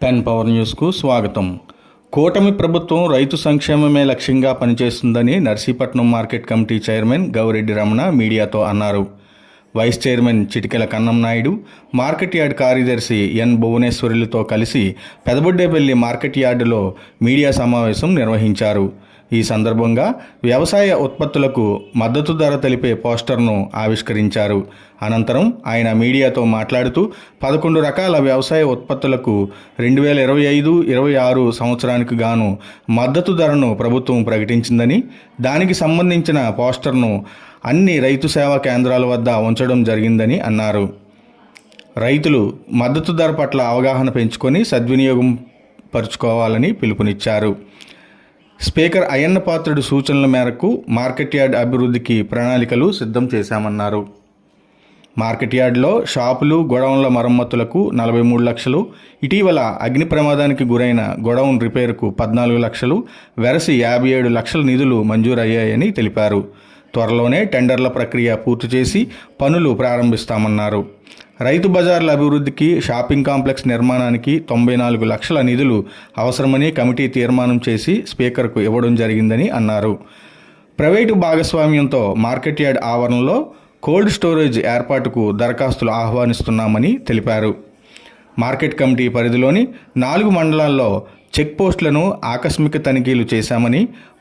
Pen power న్యూస్కు స్వాగతం. కూటమి ప్రభుత్వం రైతు సంక్షేమమే లక్ష్యంగా పనిచేస్తుందని Narsipatnam market committee chairman Gowreddy Ramana మీడియాతో అన్నారు. వైస్ చైర్మన్ చిటికెల కన్నం నాయుడు, మార్కెట్ యార్డ్ కార్యదర్శి ఎన్ భువనేశ్వరులతో కలిసి పెదబొడ్డేపల్లి మార్కెట్ యార్డులో మీడియా సమావేశం నిర్వహించారు. ఈ సందర్భంగా వ్యవసాయ ఉత్పత్తులకు మద్దతు ధర తెలిపే పోస్టర్ను ఆవిష్కరించారు. అనంతరం ఆయన మీడియాతో మాట్లాడుతూ 11 రకాల వ్యవసాయ ఉత్పత్తులకు 2025-26 సంవత్సరానికి గాను మద్దతు ధరను ప్రభుత్వం ప్రకటించిందని, దానికి సంబంధించిన పోస్టర్ను అన్ని రైతు సేవా కేంద్రాల వద్ద ఉంచడం జరిగిందని అన్నారు. రైతులు మద్దతు ధర పట్ల అవగాహన పెంచుకొని సద్వినియోగం పరుచుకోవాలని పిలుపునిచ్చారు. స్పీకర్ అయ్యన్న పాత్రుడి సూచనల మేరకు మార్కెట్ యార్డ్ అభివృద్ధికి ప్రణాళికలు సిద్ధం చేశామన్నారు. మార్కెట్ యార్డ్లో షాపులు, గొడౌన్ల మరమ్మతులకు 43 లక్షలు, ఇటీవల అగ్ని ప్రమాదానికి గురైన గొడౌన్ రిపేరుకు 14 లక్షలు, వెరసి 57 లక్షల నిధులు మంజూరయ్యాయని తెలిపారు. త్వరలోనే టెండర్ల ప్రక్రియ పూర్తి చేసి పనులు ప్రారంభిస్తామన్నారు. రైతు బజార్ల అభివృద్ధికి, షాపింగ్ కాంప్లెక్స్ నిర్మాణానికి 94 లక్షల నిధులు అవసరమని కమిటీ తీర్మానం చేసి స్పీకర్కు ఇవ్వడం జరిగిందని అన్నారు. ప్రైవేటు భాగస్వామ్యంతో మార్కెట్ యార్డ్ ఆవరణలో కోల్డ్ స్టోరేజ్ ఏర్పాటుకు దరఖాస్తులు ఆహ్వానిస్తున్నామని తెలిపారు. మార్కెట్ కమిటీ పరిధిలోని 4 మండలాల్లో చెక్ పోస్టులను ఆకస్మిక తనిఖీలు చేశామని,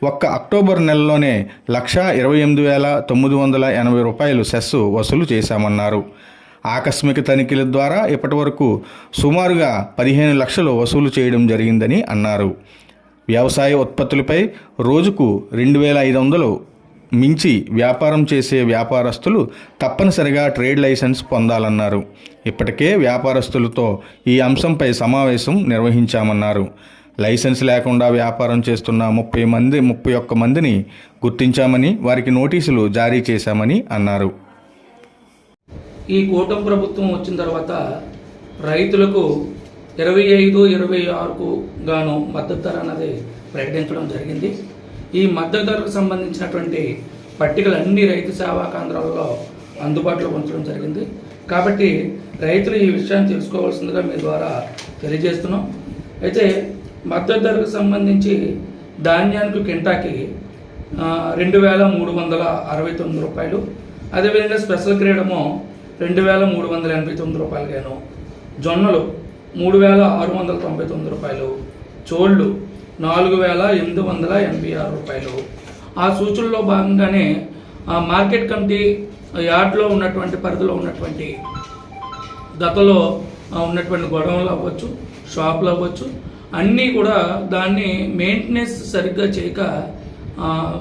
ఒక్క అక్టోబర్ నెలలోనే 128,980 రూపాయలు సెస్సు వసూలు చేశామన్నారు. ఆకస్మిక తనిఖీల ద్వారా ఇప్పటివరకు సుమారుగా 15 లక్షలు వసూలు చేయడం జరిగిందని అన్నారు. వ్యవసాయ ఉత్పత్తులపై రోజుకు 2,500 మించి వ్యాపారం చేసే వ్యాపారస్తులు తప్పనిసరిగా ట్రేడ్ లైసెన్స్ పొందాలన్నారు. ఇప్పటికే వ్యాపారస్తులతో ఈ అంశంపై సమావేశం నిర్వహించామన్నారు. లైసెన్స్ లేకుండా వ్యాపారం చేస్తున్న 31 మందిని గుర్తించామని, వారికి నోటీసులు జారీ చేశామని అన్నారు. ఈ కూటమి ప్రభుత్వం వచ్చిన తర్వాత రైతులకు 25-26కు గాను మద్దతు ధర అన్నది ప్రకటించడం జరిగింది. ఈ మద్దతు ధరకు సంబంధించినటువంటి పట్టికలు అన్ని రైతు సేవా కేంద్రాలలో అందుబాటులో ఉంచడం జరిగింది. కాబట్టి రైతులు ఈ విషయాన్ని తెలుసుకోవాల్సిందిగా మీ ద్వారా తెలియజేస్తున్నాం. అయితే మద్దతు ధరకు సంబంధించి ధాన్యానికి కింటాకి 2,369 రూపాయలు, అదేవిధంగా స్పెషల్ గ్రేడమో 2,389 రూపాయలు గాను, జొన్నలు 3,699 రూపాయలు, చోళ్ళు 4,886 రూపాయలు. ఆ సూచనలో భాగంగానే మార్కెట్ కమిటీ యార్డ్లో ఉన్నటువంటి పరిధిలో ఉన్నటువంటి గతంలో ఉన్నటువంటి గొడవలు అవ్వచ్చు, షాపులు అవ్వచ్చు, అన్నీ కూడా దాన్ని మెయింటెనెన్స్ సరిగ్గా చేయక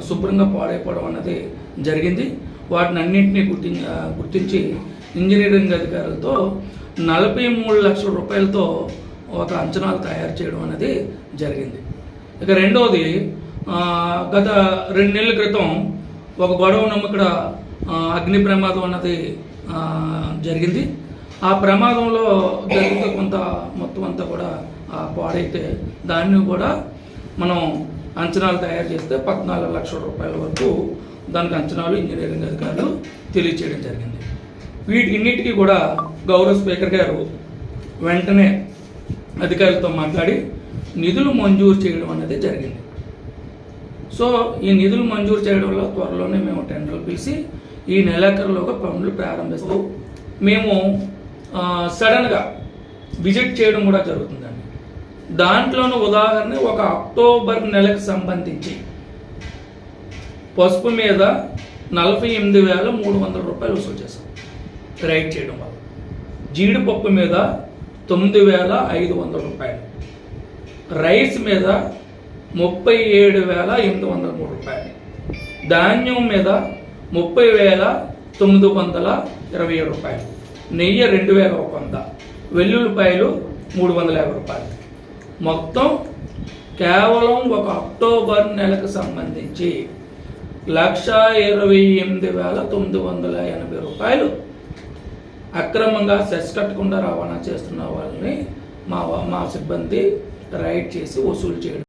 శుభ్రంగా పాడైపోవడం అన్నది జరిగింది. వాటిని అన్నింటినీ గుర్తించి ఇంజనీరింగ్ అధికారులతో 43 లక్షల రూపాయలతో ఒక అంచనాలు తయారు చేయడం అనేది జరిగింది. ఇక రెండవది, గత 2 నెలల క్రితం ఒక గొడవ ఇక్కడ అగ్ని ప్రమాదం అన్నది జరిగింది. ఆ ప్రమాదంలో జరిగితే కొంత మొత్తం అంతా కూడా పాడైతే దాన్ని కూడా మనం అంచనాలు తయారు చేస్తే 14 లక్షల రూపాయల వరకు దానికి అంచనాలు ఇంజనీరింగ్ అధికారులు తెలియచేయడం జరిగింది. వీటిన్నిటికీ కూడా గౌరవ స్పీకర్ గారు వెంటనే అధికారులతో మాట్లాడి నిధులు మంజూరు చేయడం అనేది జరిగింది. సో ఈ నిధులు మంజూరు చేయడంలో త్వరలోనే మేము టెండర్లు పిలిచి ఈ నెలాఖరులోగా పనులు ప్రారంభిస్తాం. మేము సడన్గా విజిట్ చేయడం కూడా జరుగుతుందండి. దాంట్లోనూ ఉదాహరణ, ఒక అక్టోబర్ నెలకు సంబంధించి పసుపు మీద 48,300 రూపాయలు వసూలు చేశాం రైడ్ చేయడం వల్ల. జీడిపప్పు మీద 9,500 రూపాయలు, రైస్ మీద 37,803 రూపాయలు, ధాన్యం మీద 30,927 రూపాయలు, నెయ్యి 2,100, వెల్లుల్లిపాయలు 350 రూపాయలు. మొత్తం కేవలం ఒక అక్టోబర్ నెలకు సంబంధించి 128,980 రూపాయలు అక్రమంగా సెస్ కట్టకుండా రవాణా చేస్తున్న వాళ్ళని మా సిబ్బంది రైడ్ చేసి వసూలు చేయడం.